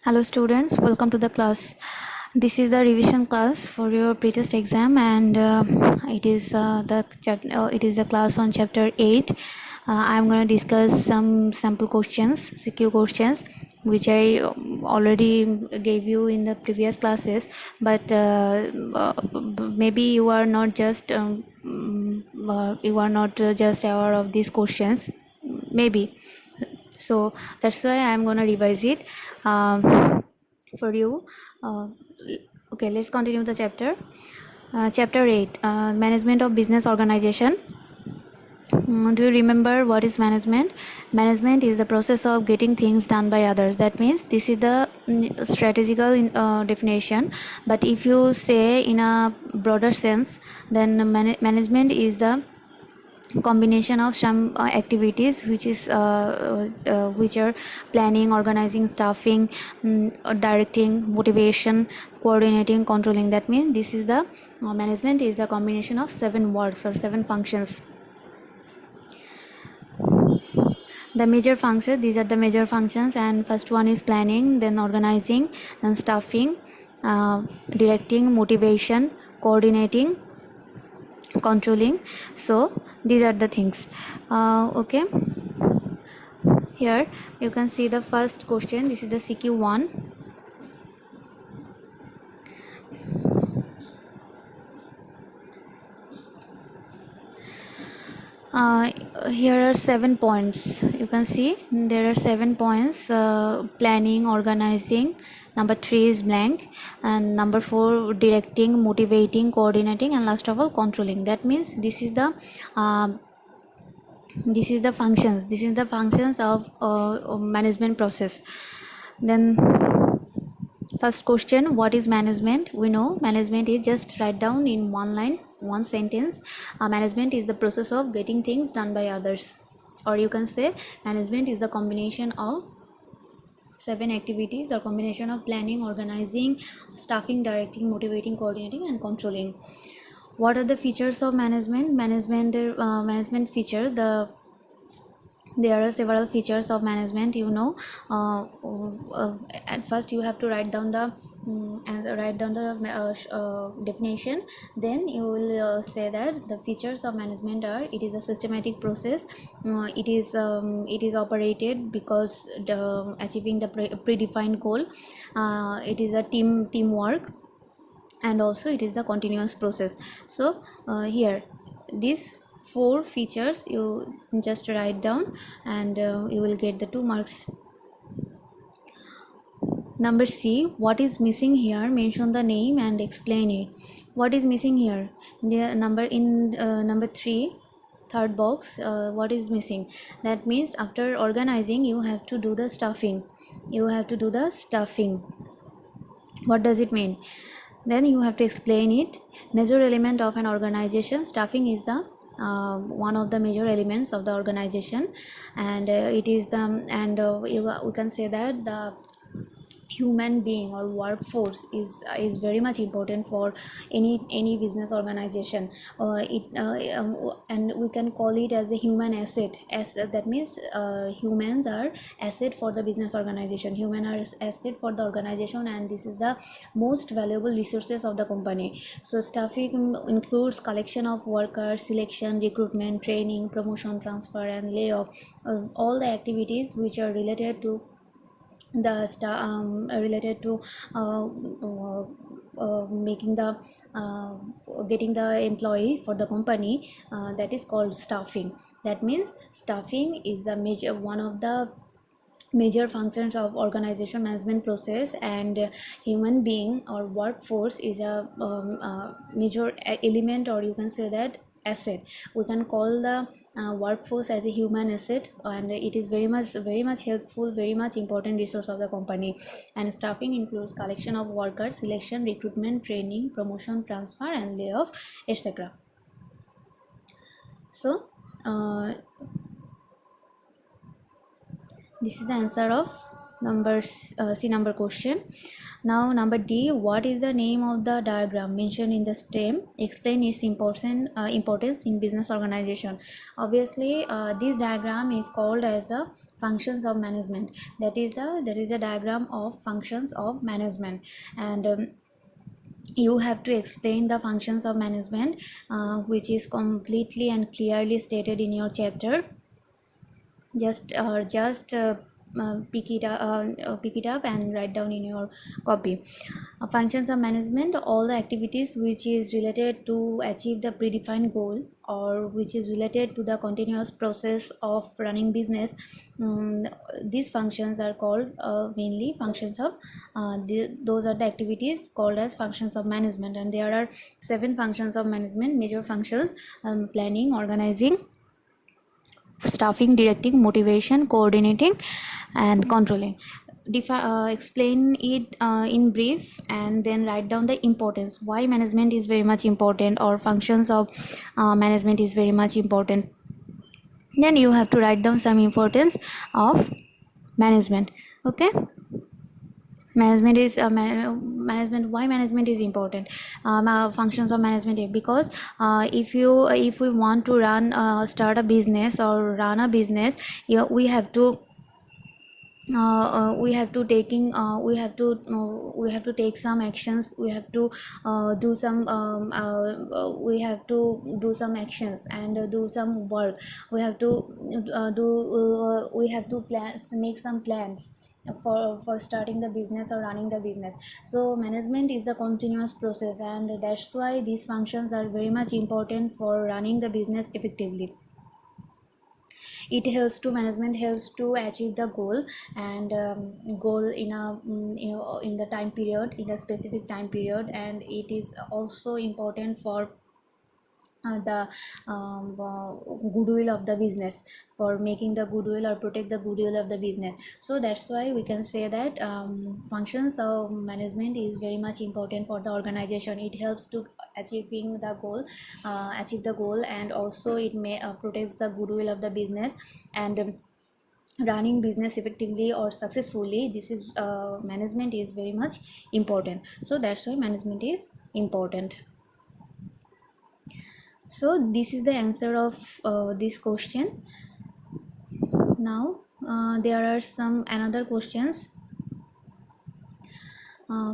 Hello students, welcome to the class. This is the revision class for your pretest exam, and it is the class on chapter 8. I'm going to discuss some sample questions, CQ questions, which I already gave you in the previous classes, but maybe you are not just just aware of these questions, maybe. So that's why I'm going to revise it for you. uh, okay, let's continue the chapter. Chapter 8, management of business organization. Do you remember what is management? Management is the process of getting things done by others. That means this is the strategical definition, but if you say in a broader sense, then management is the combination of some activities which are planning, organizing, staffing, directing, motivation, coordinating, controlling. That means this is the management is the combination of 7 words or 7 functions. The major functions, these are the major functions, and first one is planning, then organizing, then staffing, directing, motivation, coordinating, controlling. So these are the things. Okay, here you can see the first question. This is the CQ1. Here are 7 points. You can see there are 7 points: planning, organizing. Number 3 is blank, and number 4 directing, motivating, coordinating, and last of all controlling. That means this is the functions of management process. Then first question, what is management? We know management is, just write down in one line, one sentence. Management is the process of getting things done by others, or you can say management is the combination of 7 activities, or combination of planning, organizing, staffing, directing, motivating, coordinating, and controlling. What are the features of management? Management feature, there are several features of management. At first you have to write down the definition. Then you will say that the features of management are: it is a systematic process, it is operated because achieving the predefined goal, it is a teamwork, and also it is the continuous process. So here, these 4 features you just write down, and you will get the 2 marks. Number C, what is missing here? Mention the name and explain it. What is missing here? The number 3, third box, what is missing? That means after organizing you have to do the stuffing. What does it mean? Then you have to explain it. Major element of an organization: staffing is the one of the major elements of the organization, and it is the and we can say that the human being or workforce is very much important for any business organization. And we can call it as the human asset. As that means humans are asset for the business organization. Human are asset for the organization, and this is the most valuable resources of the company. So staffing includes collection of workers, selection, recruitment, training, promotion, transfer, and layoff. All the activities which are related to the related to making the getting the employee for the company, that is called staffing. That means staffing is the major one of the major functions of organization management process, and human being or workforce is a major element, or you can say that asset. We can call the workforce as a human asset, and it is very much helpful, very much important resource of the company. And staffing includes collection of workers, selection, recruitment, training, promotion, transfer, and layoff, etc. So this is the answer of C number question. Now number D, what is the name of the diagram mentioned in the stem? Explain its importance in business organization. Obviously, this diagram is called as the functions of management. That is the diagram of functions of management, and you have to explain the functions of management, which is completely and clearly stated in your chapter. Pick it up and write down in your copy. Functions of management: all the activities which is related to achieve the predefined goal, or which is related to the continuous process of running business. These functions are called mainly functions of those are the activities called as functions of management. And there are 7 functions of management, major functions: planning, organizing, staffing, directing, motivation, coordinating, and controlling. Explain it in brief, and then write down the importance, why management is very much important, or functions of management is very much important. Then you have to write down some importance of management. Okay, management, why management is important. Functions of management, because if we want to start a business or run a business, we have to we have to take some actions. We have to we have to do some actions and do some work. We have to we have to make some plans for starting the business or running the business. So management is the continuous process, and that's why these functions are very much important for running the business effectively. It helps to management helps to achieve the goal, and goal in a in the time period, in a specific time period. And it is also important for the goodwill of the business, for making the goodwill or protect the goodwill of the business. So that's why we can say that functions of management is very much important for the organization. It helps to achieve the goal, and also it may protects the goodwill of the business, and running business effectively or successfully. This is management is very much important. So that's why management is important. So this is the answer of this question. Now there are some another questions.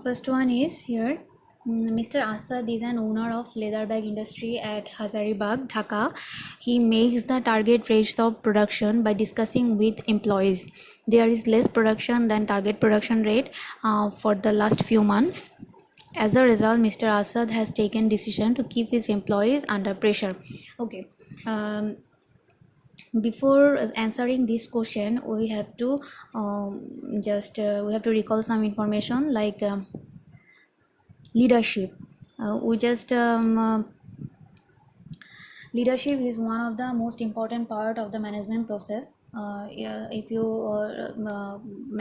First one is here. Mr. Asad is an owner of leather bag industry at Hazaribagh, Dhaka. He makes the target rates of production by discussing with employees. There is less production than target production rate for the last few months. As a result, Mr. Asad has taken decision to keep his employees under pressure. Okay. Before answering this question, we have to we have to recall some information like leadership. We just Leadership is one of the most important part of the management process. If you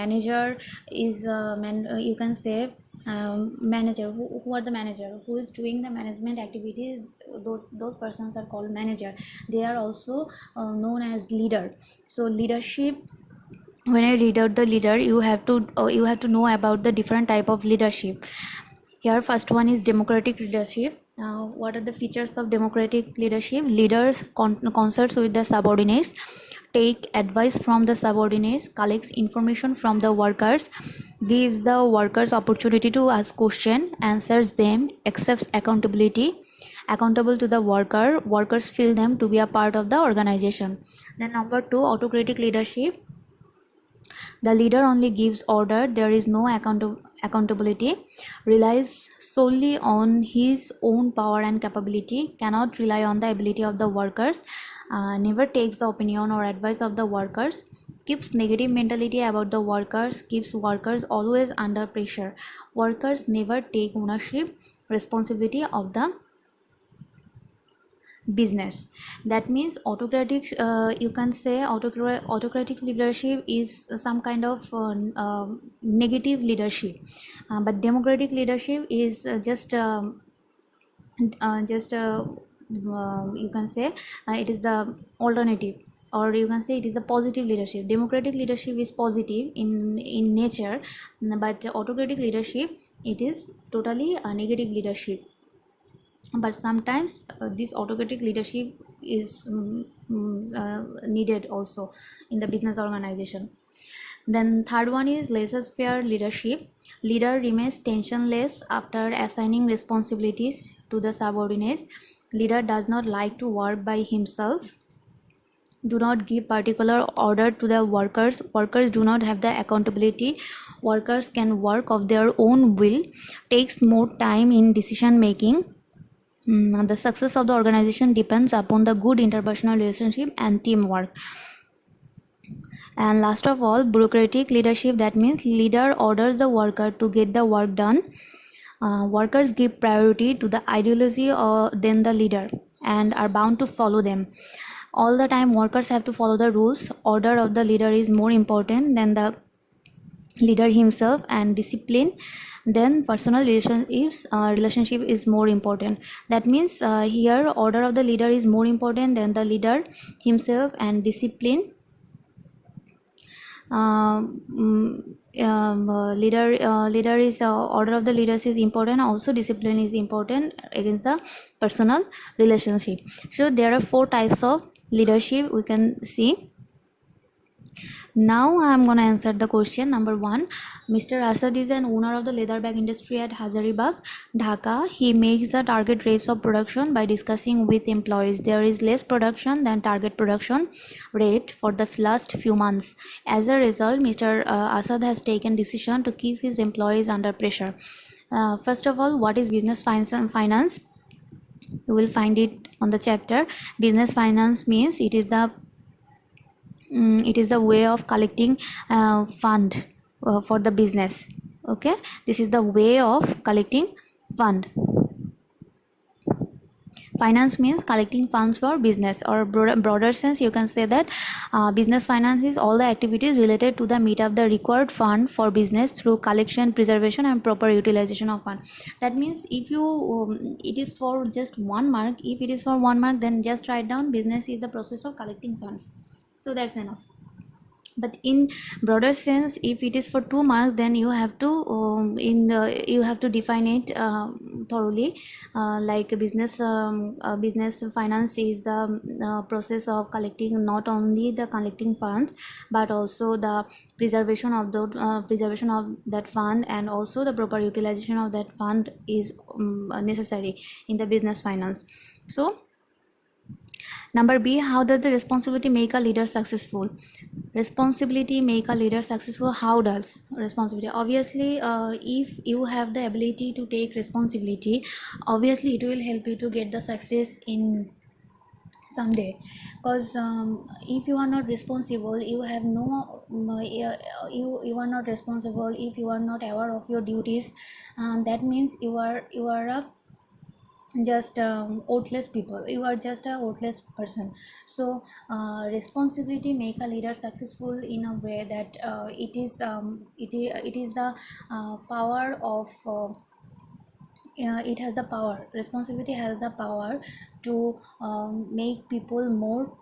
manager is you can say manager. Who are the manager? Who is doing the management activities? Those persons are called manager. They are also known as leader. So leadership. When I read out the leader, you have to know about the different type of leadership. Here, first one is democratic leadership. What are the features of democratic leadership? Leaders consults with the subordinates, take advice from the subordinates, collects information from the workers, gives the workers opportunity to ask question, answers them, accepts accountability, accountable to the workers feel them to be a part of the organization. Then number 2, autocratic leadership. The leader only gives order, there is no accountability, relies solely on his own power and capability, cannot rely on the ability of the workers, never takes the opinion or advice of the workers, keeps negative mentality about the workers, keeps workers always under pressure. Workers never take ownership, responsibility of the business. That means autocratic, you can say autocratic leadership is some kind of negative leadership, but democratic leadership is just you can say it is the alternative or you can say it is a positive leadership. Democratic leadership is positive in nature, but autocratic leadership, it is totally a negative leadership. But sometimes this autocratic leadership is needed also in the business organization. Then third one is laissez-faire leadership. Leader remains tensionless after assigning responsibilities to the subordinates. Leader does not like to work by himself, do not give particular order to the workers. Workers do not have the accountability. Workers can work of their own will, takes more time in decision making. The success of the organization depends upon the good interpersonal relationship and teamwork. And last of all, bureaucratic leadership, that means leader orders the worker to get the work done. Workers give priority to the ideology than the leader and are bound to follow them. All the time workers have to follow the rules. Order of the leader is more important than the leader himself, and discipline, then personal relationship is more important. That means here order of the leader is more important than the leader himself, and discipline, leader is order of the leaders is important, also discipline is important against the personal relationship. So there are 4 types of leadership we can see. Now I am gonna answer the question. Number 1, Mr. Asad is an owner of the leather bag industry at Hazaribagh, Dhaka. He makes the target rates of production by discussing with employees. There is less production than target production rate for the last few months. As a result, Mr. Asad has taken decision to keep his employees under pressure. First of all, what is business finance? You will find it on the chapter. Business finance means it is the way of collecting fund for the business. Okay, this is the way of collecting fund. Finance means collecting funds for business, or broader sense you can say that business finance is all the activities related to the meet up the required fund for business through collection, preservation and proper utilization of fund. That means if you it is for just 1 mark, if it is for 1 mark, then just write down business is the process of collecting funds, so that's enough. But in broader sense, if it is for 2 marks, then you have to you have to define it thoroughly, like business finance is the process of collecting, not only the collecting funds but also the preservation of that fund, and also the proper utilization of that fund is necessary in the business finance. So number B, how does the responsibility make a leader successful? Responsibility make a leader successful. How does responsibility? Obviously, if you have the ability to take responsibility, obviously it will help you to get the success in someday. Because if you are not responsible, you have no you are not responsible, if you are not aware of your duties, that means you are a just worthless people, you are just a worthless person. So responsibility make a leader successful in a way that it is the power of it has the power, responsibility has the power to make people more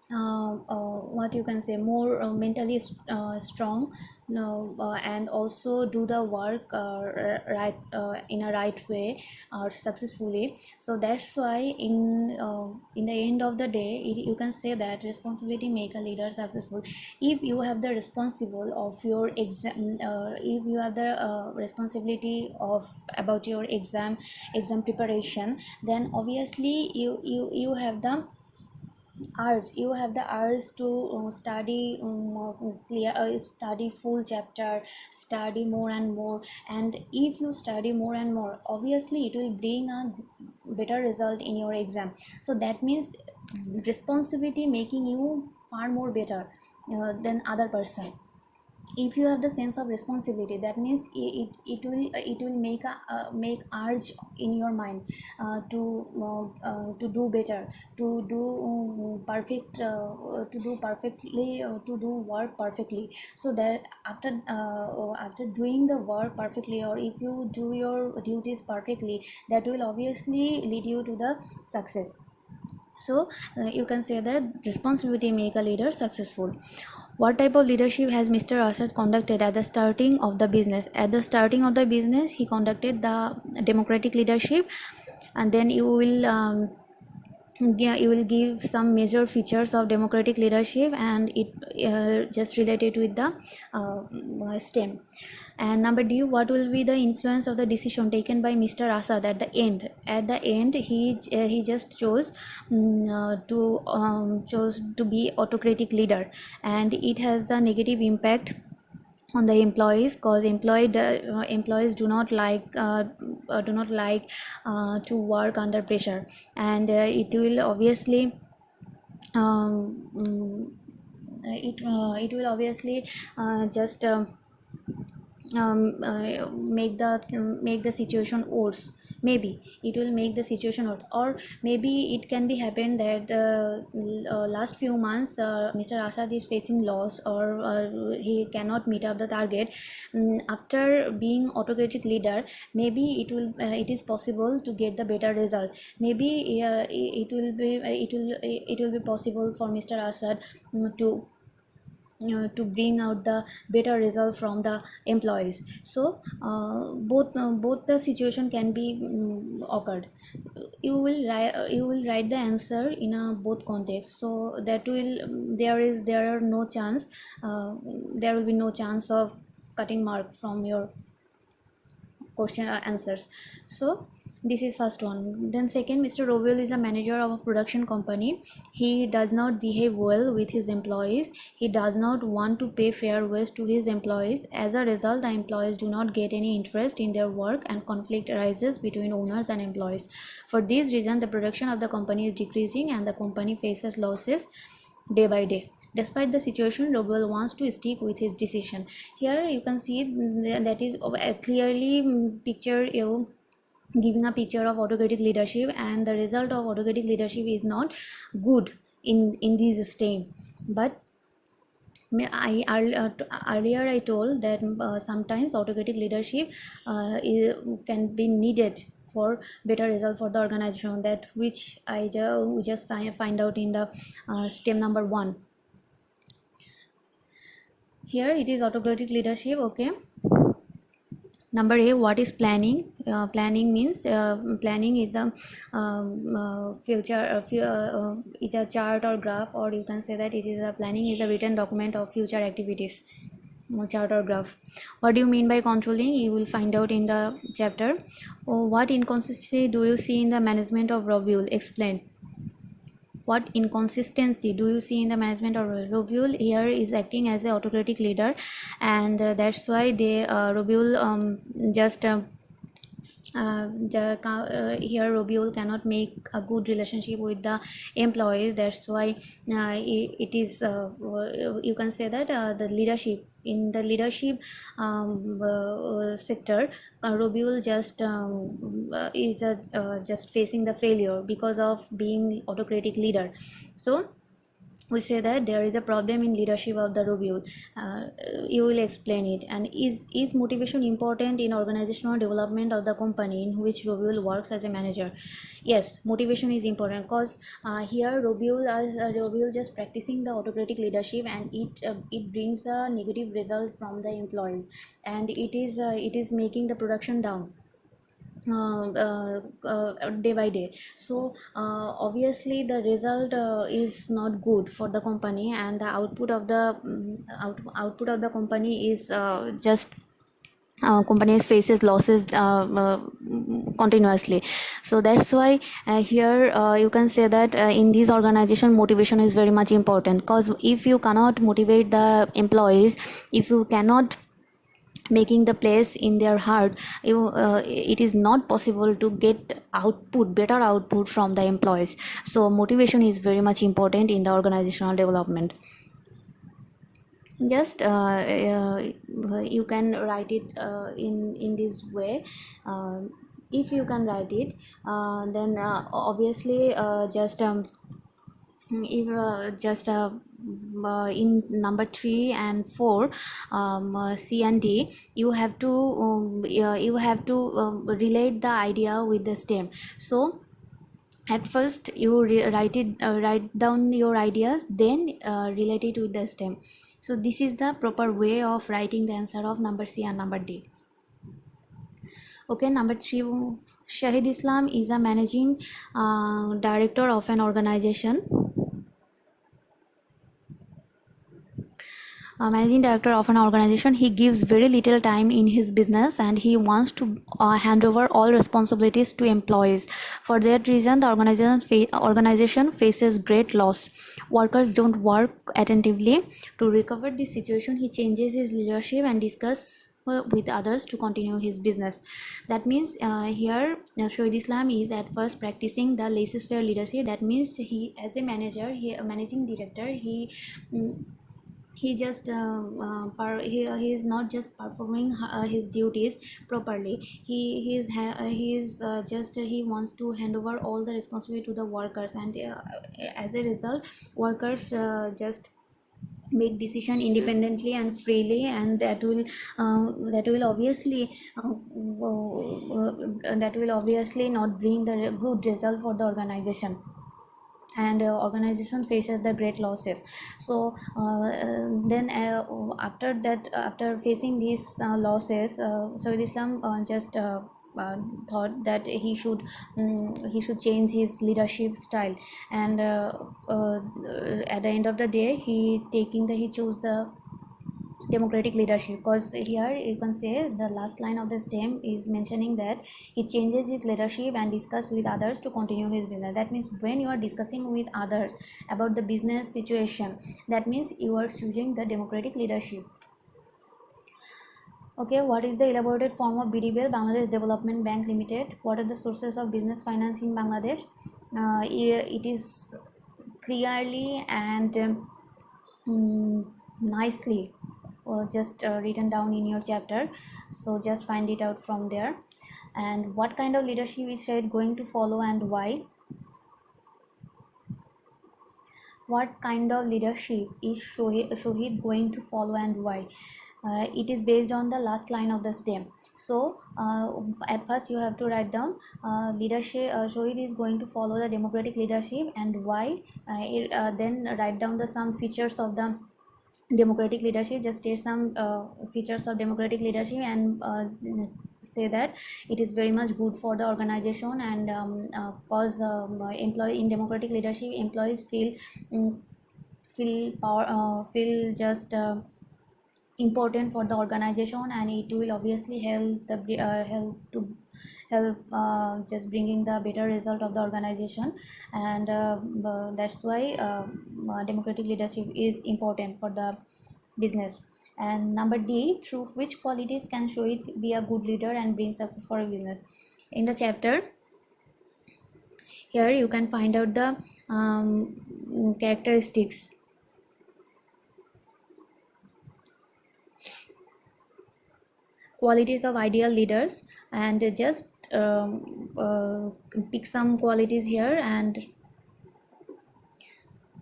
what you can say, more mentally strong, and also do the work right in a right way or successfully. So that's why in the end of the day, you can say that responsibility make a leader successful. If you have the responsible of your exam, if you have the responsibility of about your exam preparation, then obviously you have the arts, you have the arts to study clear study full chapter, study more and more. And if you study more and more, obviously it will bring a better result in your exam. So that means responsibility making you far more better than other person. If you have the sense of responsibility, that means it will make urge in your mind to do better, to do to do perfectly, to do work perfectly. So that after doing the work perfectly, or if you do your duties perfectly, that will obviously lead you to the success. So you can say that responsibility make a leader successful. What type of leadership has Mr. Assad conducted at the starting of the business? At the starting of the business, he conducted the democratic leadership, and then you will give some major features of democratic leadership, and it just related with the STEM. And number D, what will be the influence of the decision taken by Mr. Assad at the end? At the end, he just chose to be autocratic leader, and it has the negative impact on the employees, because employees do not like to work under pressure, and it will obviously um, mm, it will obviously just make the situation worse. Maybe it will make the situation worse, or maybe it can be happen that last few months Mr. Assad is facing loss, or he cannot meet up the target. After being autocratic leader, maybe it is possible to get the better result. Maybe it will be possible for Mr. Assad to bring out the better result from the employees. So both the situation can be occurred. You will write the answer in a both context, so that will there are no chance there will be no chance of cutting mark from your question answers. So this is first one. Then second, Mr. Roviel is a manager of a production company. He does not behave well with his employees. He does not want to pay fair wage to his employees. As a result, the employees do not get any interest in their work, and conflict arises between owners and employees. For this reason, the production of the company is decreasing, and the company faces losses day by day. Despite the situation, Robuel wants to stick with his decision. Here you can see that is clearly picture you giving a picture of autocratic leadership, and the result of autocratic leadership is not good in this state. But earlier I told that sometimes autocratic leadership can be needed for better result for the organization, that which we just find out in the step number 1. Here it is autocratic leadership. Okay, number A, what is planning? Planning means planning is the future it's a chart or graph, or you can say that it is a planning is a written document of future activities, chart or graph. What do you mean by controlling? You will find out in the chapter. What inconsistency do you see in the management of Robuel? Explain. What inconsistency do you see in the management of Robuel? Here is acting as an autocratic leader, and that's why they Robuel just here Robuel cannot make a good relationship with the employees. That's why it is you can say that the leadership in the leadership sector, Robuel just is just facing the failure because of being autocratic leader. So we say that there is a problem in leadership of the Robuel. You will explain it. And is motivation important in organizational development of the company in which Robuel works as a manager? Yes, motivation is important, because here Robuel just practicing the autocratic leadership, and it brings a negative result from the employees, and it is making the production down day by day. So obviously the result is not good for the company, and the output of the output of the company is just companies faces losses continuously. So that's why here you can say that in this organization motivation is very much important, because if you cannot motivate the employees, if you cannot making the place in their heart, it is not possible to get better output from the employees. So motivation is very much important in the organizational development. Just you can write it in this way. If you can write it, then obviously just if just in number 3 and 4, C and D, you have to relate the idea with the stem. So At first you write down your ideas, then relate it with the stem. So this is the proper way of writing the answer of number C and number D. Okay, number 3, Shahid Islam is a managing director of an organization. Managing director of an organization, he gives very little time in his business and he wants to hand over all responsibilities to employees. For that reason, the organization faces great loss. Workers don't work attentively. To recover this situation, he changes his leadership and discuss with others to continue his business. That means here Shoaib Islam is at first practicing the laissez-faire leadership. That means he, as a manager, a managing director, mm, he just he is not just performing his duties properly. He is just he wants to hand over all the responsibility to the workers, and as a result workers just make decision independently and freely, and that will obviously that will obviously not bring the good result for the organization, and organization faces the great losses. So then after that, after facing these losses, so Islam just thought that he should change his leadership style, and at the end of the day he chose the democratic leadership, because here you can say the last line of the stem is mentioning that he changes his leadership and discuss with others to continue his business. That means when you are discussing with others about the business situation, that means you are choosing the democratic leadership. Okay, what is the elaborated form of BDBL, Bangladesh Development Bank Limited? What are the sources of business finance in Bangladesh? It is clearly and nicely just written down in your chapter, so just find it out from there. And what kind of leadership is Shahid going to follow and why? What kind of leadership is Shohid going to follow and why? It is based on the last line of the stem. So at first you have to write down leadership. Shohid is going to follow the democratic leadership and why. Then write down the some features of the democratic leadership. Just state some features of democratic leadership and say that it is very much good for the organization, and cause employee in democratic leadership employees um, feel power feel just important for the organization, and it will obviously help to help just bringing the better result of the organization. And that's why democratic leadership is important for the business. And number D, through which qualities can Shohit be a good leader and bring success for a business? In the chapter here you can find out the characteristics, qualities of ideal leaders, and just pick some qualities here and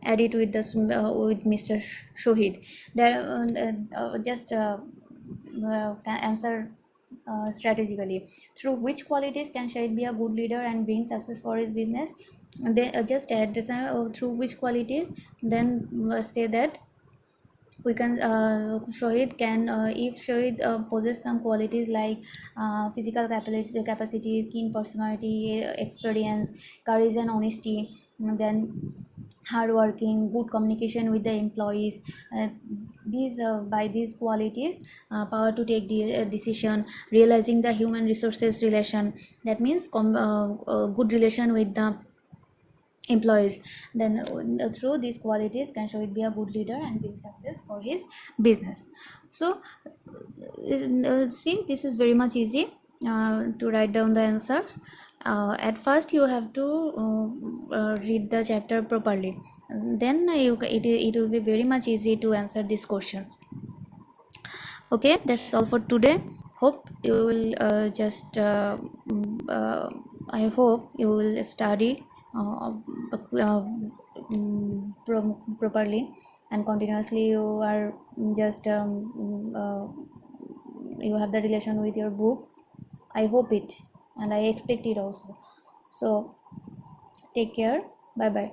add it with this with Mr. Shohid. Just can answer strategically. Through which qualities can Shahid be a good leader and bring success for his business? They just add this through which qualities, then say that we can Shohid can if Shohid possess some qualities like physical capacity, keen personality, experience, courage and honesty, then hardworking, good communication with the employees. These by these qualities, power to take the decision, realizing the human resources relation. That means good relation with the employees. Then through these qualities can show it be a good leader and bring success for his business. So see, this is very much easy to write down the answer. At first you have to read the chapter properly, then it will be very much easy to answer these questions. Okay, that's all for today. Hope you will I hope you will study properly, and continuously you are just you have the relation with your book. I hope it, and I expect it also. So Take care. Bye bye.